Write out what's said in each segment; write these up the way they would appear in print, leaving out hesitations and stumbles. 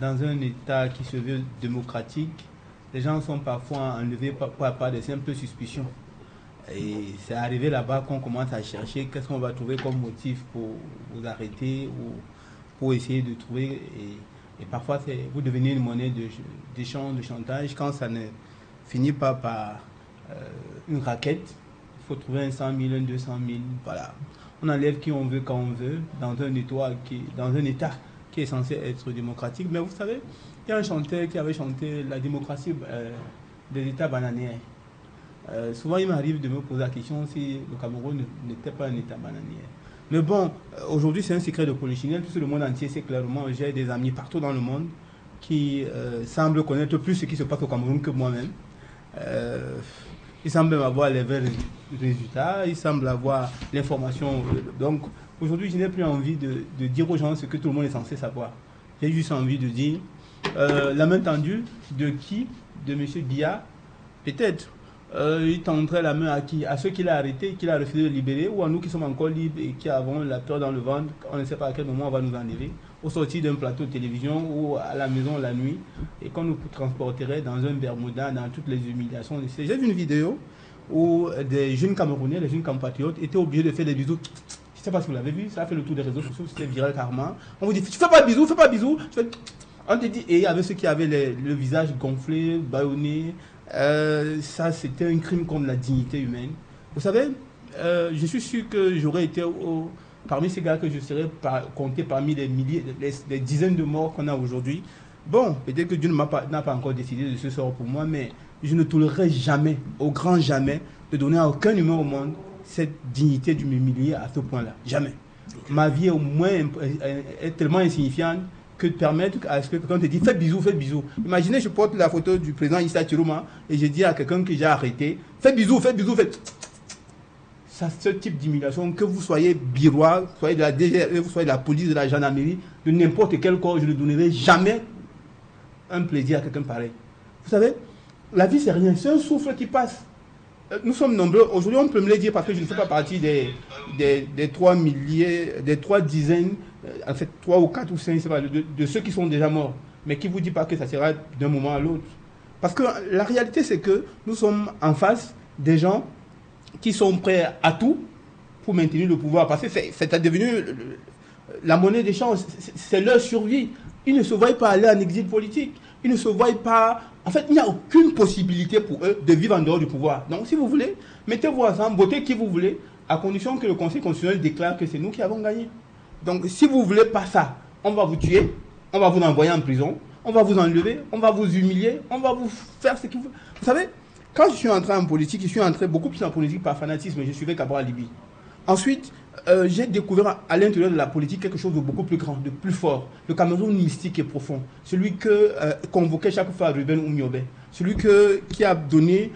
dans un État qui se veut démocratique, les gens sont parfois enlevés par des simples suspicions. Et c'est arrivé là-bas qu'on commence à chercher qu'est-ce qu'on va trouver comme motif pour vous arrêter ou pour essayer de trouver. Et parfois, vous devenez une monnaie d'échange, de chantage. Quand ça ne finit pas par une raquette, il faut trouver un 100 000, un 200 000. Voilà. On enlève qui on veut quand on veut dans un État qui est censé être démocratique. Mais vous savez, il y a un chanteur qui avait chanté la démocratie des États bananiers. Souvent, il m'arrive de me poser la question si le Cameroun n'était pas un État bananier. Mais bon, aujourd'hui, c'est un secret de polichinelle. Tout le monde entier sait clairement. J'ai des amis partout dans le monde qui semblent connaître plus ce qui se passe au Cameroun que moi-même. Euh, ils semblent même avoir les vrais résultats. Ils semblent avoir l'information. Donc, aujourd'hui, je n'ai plus envie de dire aux gens ce que tout le monde est censé savoir. J'ai juste envie de dire la main tendue de qui? De M. Guilla? Peut-être. Il tendrait la main à qui? À ceux qu'il a arrêtés, qu'il a refusé de libérer, ou à nous qui sommes encore libres et qui avons la peur dans le ventre, on ne sait pas à quel moment on va nous enlever, au sortir d'un plateau de télévision ou à la maison la nuit, et qu'on nous transporterait dans un Bermuda, dans toutes les humiliations. J'ai vu une vidéo où des jeunes Camerounais, les jeunes compatriotes, étaient obligés de faire des bisous. Je ne sais pas si vous l'avez vu, ça a fait le tour des réseaux sociaux, c'était viral carrément. On vous dit, tu fais pas de bisous, fais pas de bisous. On te dit, et il y avait ceux qui avaient le visage gonflé, bâillonné. Ça, c'était un crime contre la dignité humaine. Vous savez, je suis sûr que j'aurais été parmi ces gars que je serais compté parmi les milliers, les dizaines de morts qu'on a aujourd'hui. Bon, peut-être que Dieu n'a pas encore décidé de ce sort pour moi, mais je ne tolérerai jamais, au grand jamais, de donner à aucun humain au monde cette dignité de m'humilier à ce point-là. Jamais. Okay. Ma vie au moins est tellement insignifiante que de permettre à ce que quelqu'un te dise fais bisous, fais bisous. Imaginez, je porte la photo du président Issa Chiroma et je dis à quelqu'un que j'ai arrêté fais bisous, fais bisous, fais. Ça, ce type d'humiliation, que vous soyez biroir, soyez de la DGRE, vous soyez de la police, de la gendarmerie, de n'importe quel corps, je ne donnerai jamais un plaisir à quelqu'un pareil. Vous savez, la vie c'est rien, c'est un souffle qui passe. Nous sommes nombreux. Aujourd'hui, on peut me le dire parce que je ne fais pas partie des 3 milliers, des 3 dizaines, en fait 3 ou 4 ou 5, c'est pas, de ceux qui sont déjà morts. Mais qui ne vous dit pas que ça sera d'un moment à l'autre. Parce que la réalité, c'est que nous sommes en face des gens qui sont prêts à tout pour maintenir le pouvoir. Parce que c'est devenu la monnaie d'échange, c'est leur survie. Ils ne se voient pas aller en exil politique. Ils ne se voient pas... En fait, il n'y a aucune possibilité pour eux de vivre en dehors du pouvoir. Donc, si vous voulez, mettez-vous ensemble, votez qui vous voulez, à condition que le Conseil constitutionnel déclare que c'est nous qui avons gagné. Donc, si vous ne voulez pas ça, on va vous tuer, on va vous envoyer en prison, on va vous enlever, on va vous humilier, on va vous faire ce qu'il faut. Vous savez, quand je suis entré en politique, je suis entré beaucoup plus en politique par fanatisme. Je suivais Cabral Libye. Ensuite, j'ai découvert à l'intérieur de la politique quelque chose de beaucoup plus grand, de plus fort. Le Cameroun mystique et profond. Celui que convoquait chaque fois Ruben Oumiobe. Celui qui a donné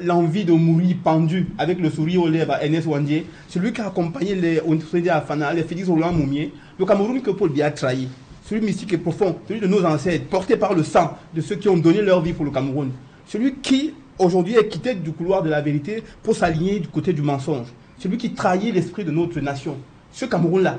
l'envie de mourir pendu avec le sourire aux lèvres à Ernest Wandier. Celui qui a accompagné les Ontredi Afana, les Félix Roland Moumier. Le Cameroun que Paul Biya a trahi. Celui mystique et profond. Celui de nos ancêtres, porté par le sang de ceux qui ont donné leur vie pour le Cameroun. Celui qui, aujourd'hui, est quitté du couloir de la vérité pour s'aligner du côté du mensonge. Celui qui trahit l'esprit de notre nation. Ce Cameroun-là,